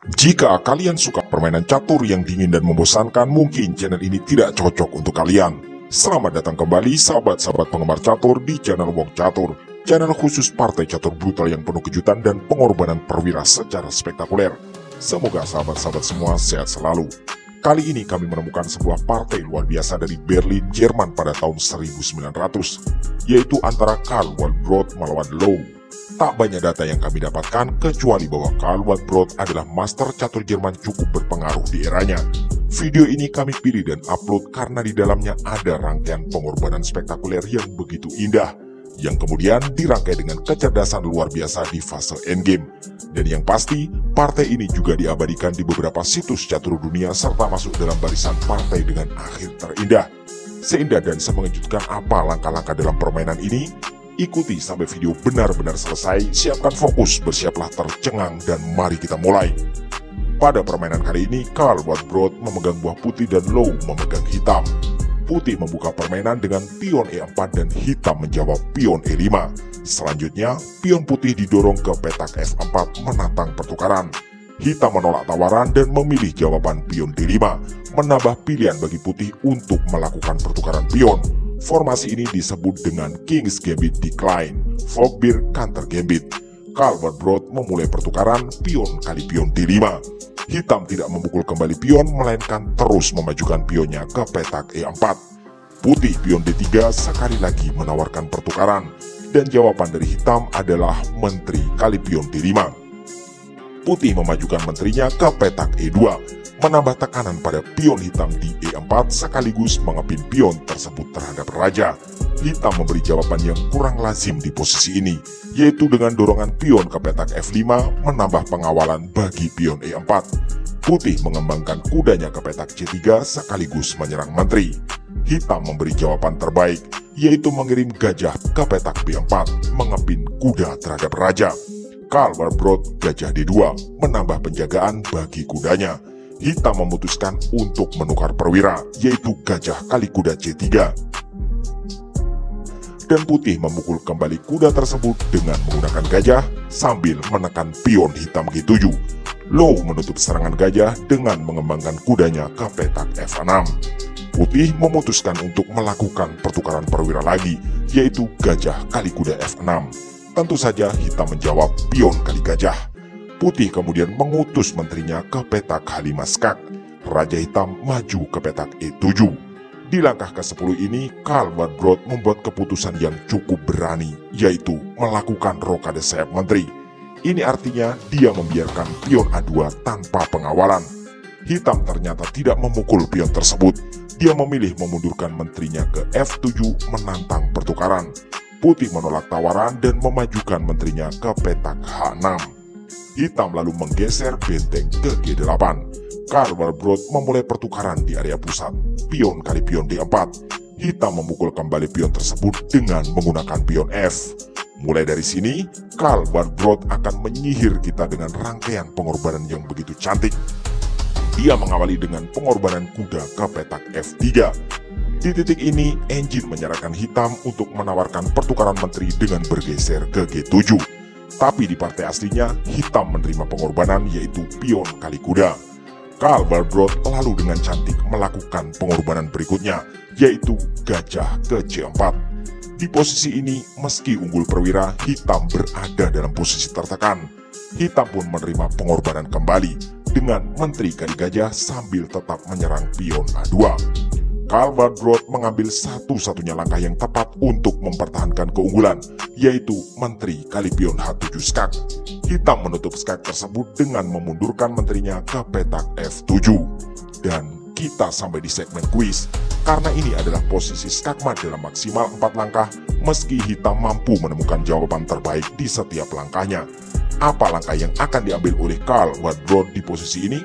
Jika kalian suka permainan catur yang dingin dan membosankan, mungkin channel ini tidak cocok untuk kalian. Selamat datang kembali sahabat-sahabat penggemar catur di channel Wong Catur, channel khusus partai catur brutal yang penuh kejutan dan pengorbanan perwira secara spektakuler. Semoga sahabat-sahabat semua sehat selalu. Kali ini kami menemukan sebuah partai luar biasa dari Berlin, Jerman pada tahun 1900, yaitu antara Karl Walbrod melawan Low. Tak banyak data yang kami dapatkan kecuali bahwa Karl Walbrod adalah master catur Jerman cukup berpengaruh di eranya. Video ini kami pilih dan upload karena di dalamnya ada rangkaian pengorbanan spektakuler yang begitu indah, yang kemudian dirangkai dengan kecerdasan luar biasa di fase endgame. Dan yang pasti, partai ini juga diabadikan di beberapa situs catur dunia serta masuk dalam barisan partai dengan akhir terindah. Seindah dan semengejutkan apa langkah-langkah dalam permainan ini? Ikuti sampai video benar-benar selesai, siapkan fokus, bersiaplah tercengang, dan mari kita mulai. Pada permainan kali ini, Karl Walbrod memegang buah putih dan Low memegang hitam. Putih membuka permainan dengan pion E4 dan hitam menjawab pion E5. Selanjutnya, pion putih didorong ke petak F4 menantang pertukaran. Hitam menolak tawaran dan memilih jawaban pion D5, menambah pilihan bagi putih untuk melakukan pertukaran pion. Formasi ini disebut dengan King's Gambit Decline, Fogbear Counter Gambit. Karl Walbrod memulai pertukaran pion kali pion D5. Hitam tidak memukul kembali pion, melainkan terus memajukan pionnya ke petak E4. Putih pion D3 sekali lagi menawarkan pertukaran, dan jawaban dari hitam adalah menteri kali pion D5. Putih memajukan menterinya ke petak E2, menambah tekanan pada pion hitam di E4 sekaligus mengepin pion tersebut terhadap raja. Hitam memberi jawaban yang kurang lazim di posisi ini, yaitu dengan dorongan pion ke petak F5 menambah pengawalan bagi pion E4. Putih mengembangkan kudanya ke petak C3 sekaligus menyerang menteri. Hitam memberi jawaban terbaik, yaitu mengirim gajah ke petak B4 mengepin kuda terhadap raja. Karl Walbrod gajah D2 menambah penjagaan bagi kudanya. Hitam memutuskan untuk menukar perwira, yaitu gajah kali kuda C3. Dan putih memukul kembali kuda tersebut dengan menggunakan gajah sambil menekan pion hitam G7. Low menutup serangan gajah dengan mengembangkan kudanya ke petak F6. Putih memutuskan untuk melakukan pertukaran perwira lagi, yaitu gajah kali kuda F6. Tentu saja hitam menjawab pion kali gajah. Putih kemudian mengutus menterinya ke petak H5 skak. Raja hitam maju ke petak E7. Di langkah ke-10 ini, Karl Walbrod membuat keputusan yang cukup berani, yaitu melakukan rokade sayap menteri. Ini artinya dia membiarkan pion A2 tanpa pengawalan. Hitam ternyata tidak memukul pion tersebut. Dia memilih memundurkan menterinya ke F7 menantang pertukaran. Putih menolak tawaran dan memajukan menterinya ke petak H6. Hitam lalu menggeser benteng ke G8. Karl Walbrod memulai pertukaran di area pusat, pion kali pion D4. Hitam memukul kembali pion tersebut dengan menggunakan pion F. Mulai dari sini, Karl Walbrod akan menyihir kita dengan rangkaian pengorbanan yang begitu cantik. Dia mengawali dengan pengorbanan kuda ke petak F3. Di titik ini, engine menyarankan hitam untuk menawarkan pertukaran menteri dengan bergeser ke G7. Tapi di partai aslinya, hitam menerima pengorbanan yaitu pion kali kuda. Karl Walbrod lalu dengan cantik melakukan pengorbanan berikutnya, yaitu gajah ke C4. Di posisi ini, meski unggul perwira, hitam berada dalam posisi tertekan. Hitam pun menerima pengorbanan kembali dengan menteri kali gajah sambil tetap menyerang pion A2. Karl Walbrod mengambil satu-satunya langkah yang tepat untuk mempertahankan keunggulan, yaitu menteri kali pion H7 skak. Hitam menutup skak tersebut dengan memundurkan menterinya ke petak F7. Dan kita sampai di segmen kuis, karena ini adalah posisi skakmat dalam maksimal 4 langkah, meski hitam mampu menemukan jawaban terbaik di setiap langkahnya. Apa langkah yang akan diambil oleh Karl Walbrod di posisi ini?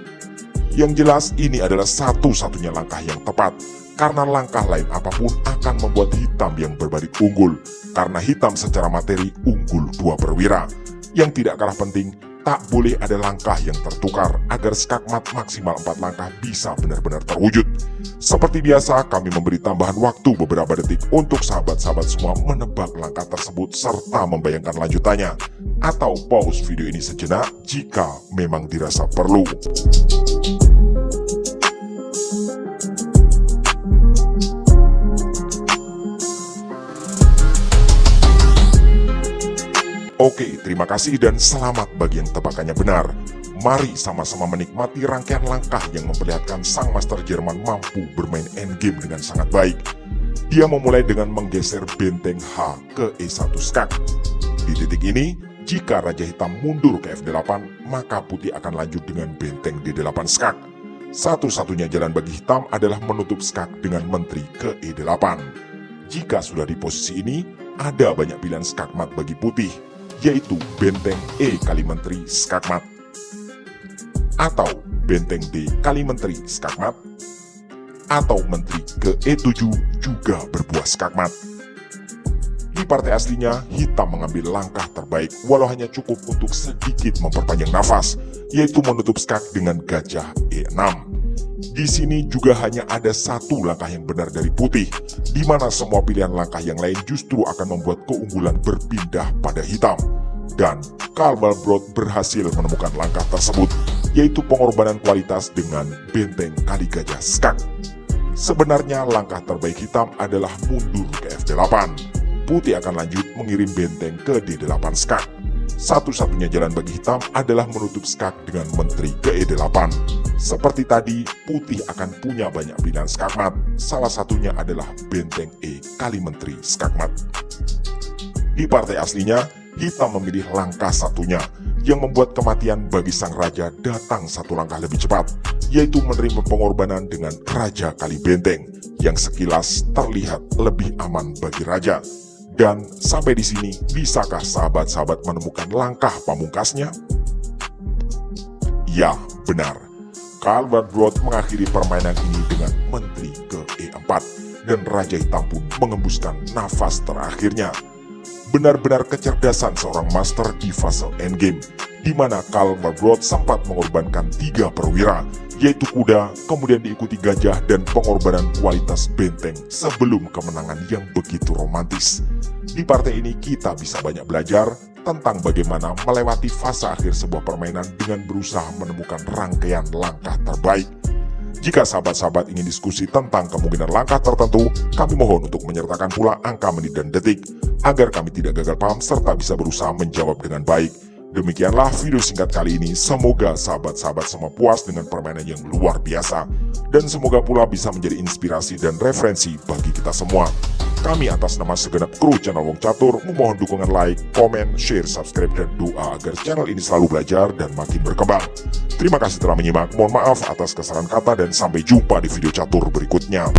Yang jelas ini adalah satu-satunya langkah yang tepat, karena langkah lain apapun akan membuat hitam yang berbalik unggul, karena hitam secara materi unggul 2 perwira. Yang tidak kalah penting, tak boleh ada langkah yang tertukar agar skakmat maksimal 4 langkah bisa benar-benar terwujud. Seperti biasa, kami memberi tambahan waktu beberapa detik untuk sahabat-sahabat semua menebak langkah tersebut serta membayangkan lanjutannya. atau pause video ini sejenak jika memang dirasa perlu. Oke, terima kasih dan selamat bagi yang tebakannya benar. Mari sama-sama menikmati rangkaian langkah yang memperlihatkan sang master Jerman mampu bermain endgame dengan sangat baik. Dia memulai dengan menggeser benteng H ke E1 skak. Di titik ini, jika Raja Hitam mundur ke F8, maka Putih akan lanjut dengan benteng D8 skak. Satu-satunya jalan bagi Hitam adalah menutup skak dengan menteri ke E8. Jika sudah di posisi ini, ada banyak pilihan skakmat bagi Putih, yaitu benteng E kali menteri skakmat, atau benteng D kali menteri skakmat, atau menteri ke E7 juga berbuah skakmat. Di partai aslinya, Hitam mengambil langkah terbaik walau hanya cukup untuk sedikit memperpanjang nafas, yaitu menutup skak dengan gajah E6. Di sini juga hanya ada satu langkah yang benar dari Putih, di mana semua pilihan langkah yang lain justru akan membuat keunggulan berpindah pada Hitam. Dan Karl Malmbrot berhasil menemukan langkah tersebut, yaitu pengorbanan kualitas dengan benteng kali gajah skak. Sebenarnya langkah terbaik Hitam adalah mundur ke F8. Putih akan lanjut mengirim benteng ke D8 skak. Satu-satunya jalan bagi Hitam adalah menutup skak dengan menteri ke E8. Seperti tadi, Putih akan punya banyak pilihan skakmat. Salah satunya adalah benteng E kali menteri skakmat. Di partai aslinya, Hitam memilih langkah satunya, yang membuat kematian bagi sang raja datang satu langkah lebih cepat, yaitu menerima pengorbanan dengan raja kali benteng, yang sekilas terlihat lebih aman bagi raja. Dan sampai di sini, bisakah sahabat-sahabat menemukan langkah pamungkasnya? Ya, benar. Karl Malmbrot mengakhiri permainan ini dengan menteri ke E4, dan Raja Hitam pun mengembuskan nafas terakhirnya. Benar-benar kecerdasan seorang master di fase endgame, di mana Karl Malmbrot sempat mengorbankan 3 perwira, yaitu kuda, kemudian diikuti gajah dan pengorbanan kualitas benteng sebelum kemenangan yang begitu romantis. Di partai ini kita bisa banyak belajar tentang bagaimana melewati fase akhir sebuah permainan dengan berusaha menemukan rangkaian langkah terbaik. Jika sahabat-sahabat ingin diskusi tentang kemungkinan langkah tertentu, kami mohon untuk menyertakan pula angka menit dan detik, agar kami tidak gagal paham serta bisa berusaha menjawab dengan baik. Demikianlah video singkat kali ini, semoga sahabat-sahabat semua puas dengan permainan yang luar biasa, dan semoga pula bisa menjadi inspirasi dan referensi bagi kita semua. Kami atas nama segenap kru channel Wong Catur memohon dukungan like, komen, share, subscribe, dan doa agar channel ini selalu belajar dan makin berkembang. Terima kasih telah menyimak, mohon maaf atas kesalahan kata dan sampai jumpa di video catur berikutnya.